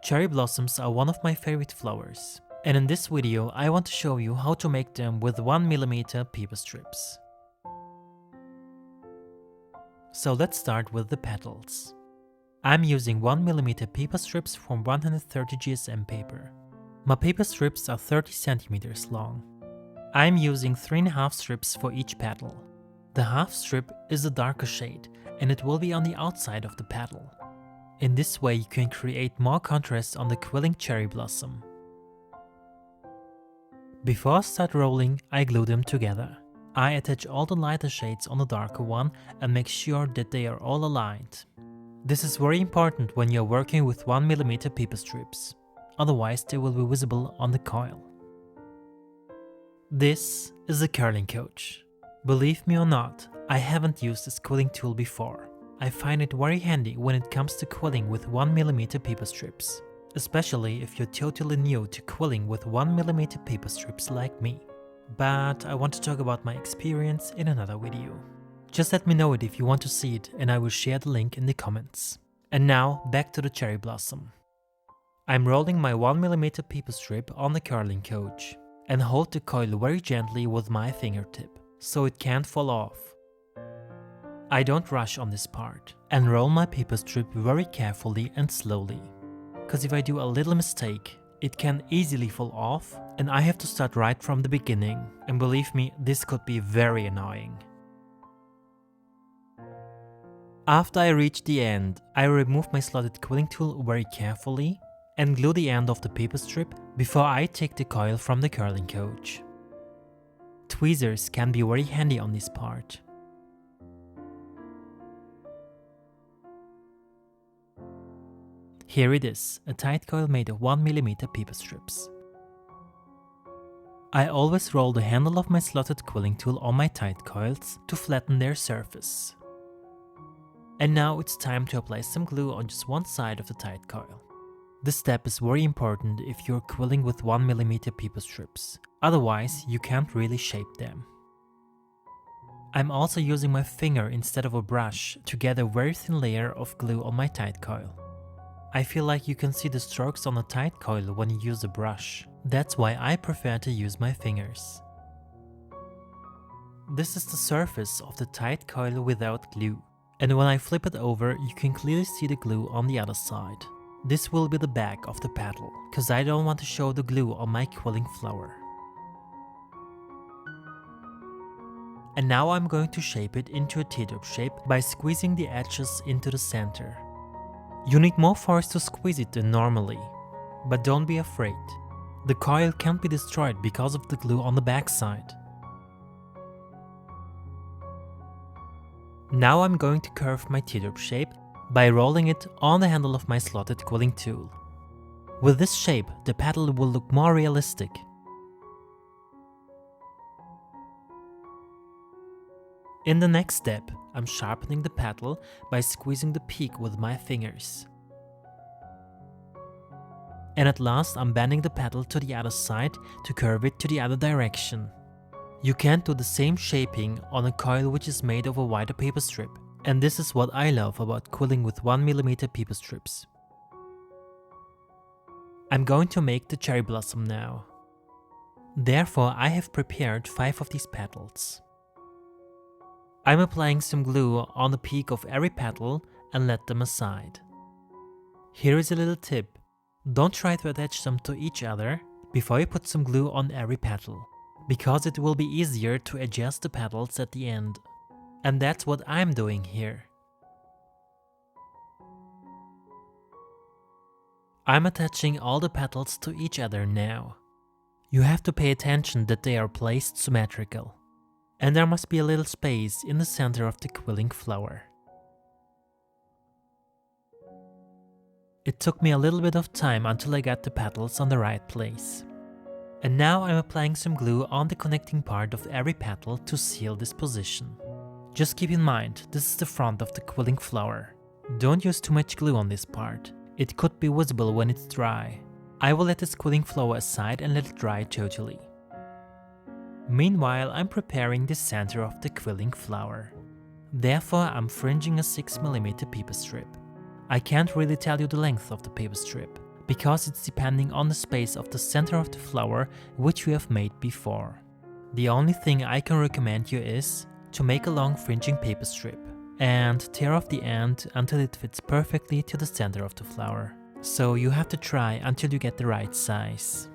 Cherry blossoms are one of my favorite flowers, and in this video I want to show you how to make them with 1mm paper strips. So let's start with the petals. I'm using 1mm paper strips from 130 GSM paper. My paper strips are 30 cm long. I'm using 3.5 strips for each petal. The half strip is a darker shade and it will be on the outside of the petal. In this way you can create more contrast on the quilling cherry blossom. Before I start rolling, I glue them together. I attach all the lighter shades on the darker one and make sure that they are all aligned. This is very important when you're working with 1mm paper strips, otherwise they will be visible on the coil. This is a curling coach. Believe me or not, I haven't used this quilling tool before. I find it very handy when it comes to quilling with 1mm paper strips, especially if you're totally new to quilling with 1mm paper strips like me. But I want to talk about my experience in another video. Just let me know it if you want to see it and I will share the link in the comments. And now back to the cherry blossom. I'm rolling my 1mm paper strip on the curling coach and hold the coil very gently with my fingertip, so it can't fall off. I don't rush on this part and roll my paper strip very carefully and slowly, cause if I do a little mistake, it can easily fall off and I have to start right from the beginning, and believe me, this could be very annoying. After I reach the end, I remove my slotted quilling tool very carefully and glue the end of the paper strip before I take the coil from the curling coach. Tweezers can be very handy on this part. Here it is, a tight coil made of 1mm paper strips. I always roll the handle of my slotted quilling tool on my tight coils to flatten their surface. And now it's time to apply some glue on just one side of the tight coil. This step is very important if you're quilling with 1mm paper strips, otherwise you can't really shape them. I'm also using my finger instead of a brush to get a very thin layer of glue on my tight coil. I feel like you can see the strokes on the tight coil when you use a brush. That's why I prefer to use my fingers. This is the surface of the tight coil without glue. And when I flip it over, you can clearly see the glue on the other side. This will be the back of the petal, cause I don't want to show the glue on my quilling flower. And now I'm going to shape it into a teardrop shape by squeezing the edges into the center. You need more force to squeeze it than normally, but don't be afraid. The coil can't be destroyed because of the glue on the back side. Now I'm going to curve my teardrop shape by rolling it on the handle of my slotted quilling tool. With this shape, the petal will look more realistic. In the next step, I'm sharpening the petal by squeezing the peak with my fingers. And at last I'm bending the petal to the other side to curve it to the other direction. You can't do the same shaping on a coil which is made of a wider paper strip. And this is what I love about quilling with 1mm paper strips. I'm going to make the cherry blossom now. Therefore I have prepared 5 of these petals. I'm applying some glue on the peak of every petal and let them aside. Here is a little tip. Don't try to attach them to each other before you put some glue on every petal, because it will be easier to adjust the petals at the end. And that's what I'm doing here. I'm attaching all the petals to each other now. You have to pay attention that they are placed symmetrical. And there must be a little space in the center of the quilling flower. It took me a little bit of time until I got the petals on the right place. And now I'm applying some glue on the connecting part of every petal to seal this position. Just keep in mind, this is the front of the quilling flower. Don't use too much glue on this part. It could be visible when it's dry. I will let this quilling flower aside and let it dry totally. Meanwhile, I'm preparing the center of the quilling flower. Therefore, I'm fringing a 6mm paper strip. I can't really tell you the length of the paper strip, because it's depending on the space of the center of the flower which we have made before. The only thing I can recommend you is to make a long fringing paper strip and tear off the end until it fits perfectly to the center of the flower. So you have to try until you get the right size.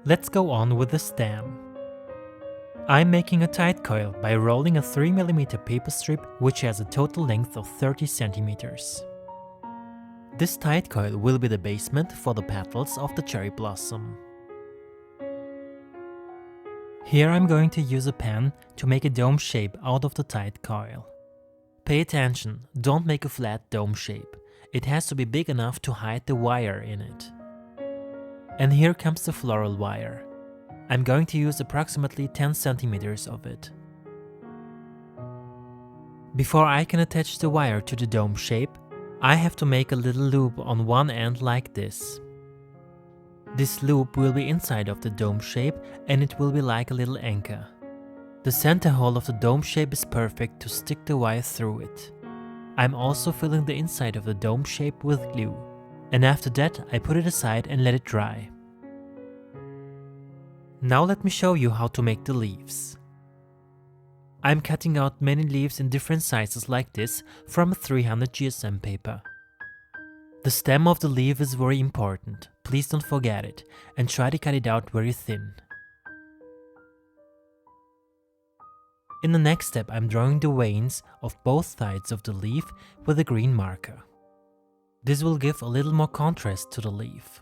Let's go on with the stem. I'm making a tight coil by rolling a 3mm paper strip which has a total length of 30 centimeters. This tight coil will be the basement for the petals of the cherry blossom. Here I'm going to use a pen to make a dome shape out of the tight coil. Pay attention, don't make a flat dome shape. It has to be big enough to hide the wire in it. And here comes the floral wire. I'm going to use approximately 10 centimeters of it. Before I can attach the wire to the dome shape, I have to make a little loop on one end like this. This loop will be inside of the dome shape and it will be like a little anchor. The center hole of the dome shape is perfect to stick the wire through it. I'm also filling the inside of the dome shape with glue. And after that, I put it aside and let it dry. Now let me show you how to make the leaves. I'm cutting out many leaves in different sizes like this from a 300 GSM paper. The stem of the leaf is very important, please don't forget it, and try to cut it out very thin. In the next step I'm drawing the veins of both sides of the leaf with a green marker. This will give a little more contrast to the leaf.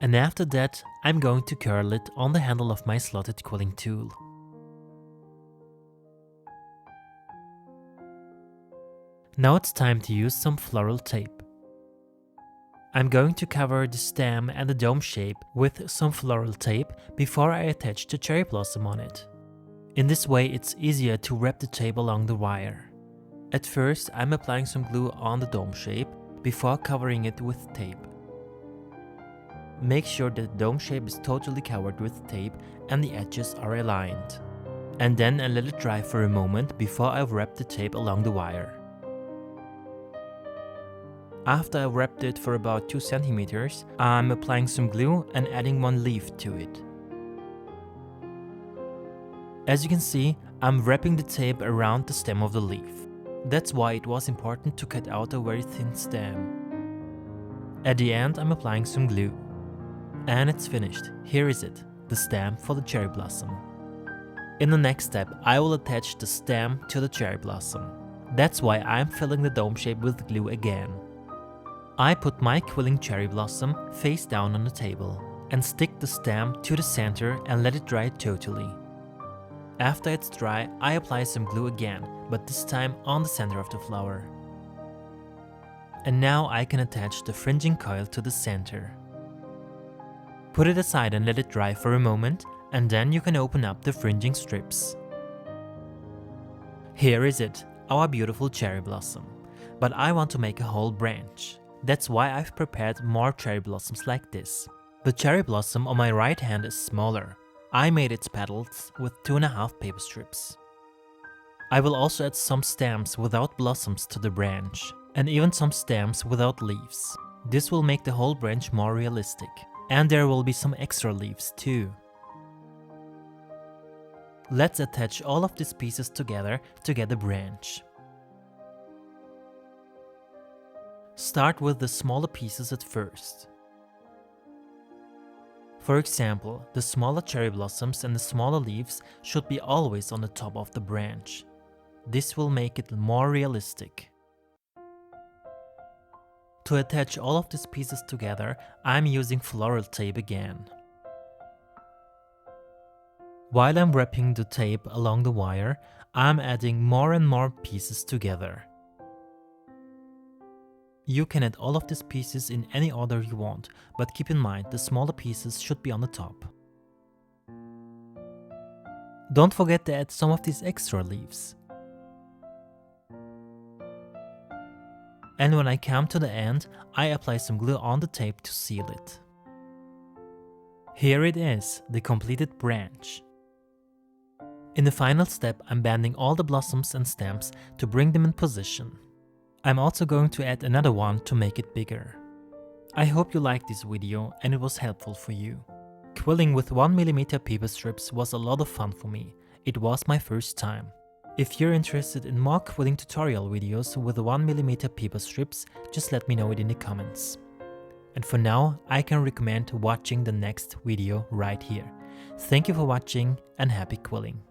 And after that, I'm going to curl it on the handle of my slotted quilling tool. Now it's time to use some floral tape. I'm going to cover the stem and the dome shape with some floral tape before I attach the cherry blossom on it. In this way it's easier to wrap the tape along the wire. At first I'm applying some glue on the dome shape before covering it with tape. Make sure that the dome shape is totally covered with tape and the edges are aligned. And then I let it dry for a moment before I wrap the tape along the wire. After I wrapped it for about 2 centimeters, I'm applying some glue and adding one leaf to it. As you can see, I'm wrapping the tape around the stem of the leaf. That's why it was important to cut out a very thin stem. At the end, I'm applying some glue. And it's finished. Here is it, the stem for the cherry blossom. In the next step, I will attach the stem to the cherry blossom. That's why I'm filling the dome shape with glue again. I put my quilling cherry blossom face down on the table and stick the stem to the center and let it dry totally. After it's dry, I apply some glue again, but this time on the center of the flower. And now I can attach the fringing coil to the center. Put it aside and let it dry for a moment, and then you can open up the fringing strips. Here is it, our beautiful cherry blossom. But I want to make a whole branch. That's why I've prepared more cherry blossoms like this. The cherry blossom on my right hand is smaller. I made its petals with 2.5 paper strips. I will also add some stems without blossoms to the branch, and even some stems without leaves. This will make the whole branch more realistic. And there will be some extra leaves too. Let's attach all of these pieces together to get a branch. Start with the smaller pieces at first. For example, the smaller cherry blossoms and the smaller leaves should be always on the top of the branch. This will make it more realistic. To attach all of these pieces together, I'm using floral tape again. While I'm wrapping the tape along the wire, I'm adding more and more pieces together. You can add all of these pieces in any order you want, but keep in mind the smaller pieces should be on the top. Don't forget to add some of these extra leaves. And when I come to the end, I apply some glue on the tape to seal it. Here it is, the completed branch. In the final step, I'm banding all the blossoms and stems to bring them in position. I'm also going to add another one to make it bigger. I hope you liked this video and it was helpful for you. Quilling with 1mm paper strips was a lot of fun for me. It was my first time. If you're interested in more quilling tutorial videos with 1mm paper strips, just let me know it in the comments. And for now, I can recommend watching the next video right here. Thank you for watching and happy quilling!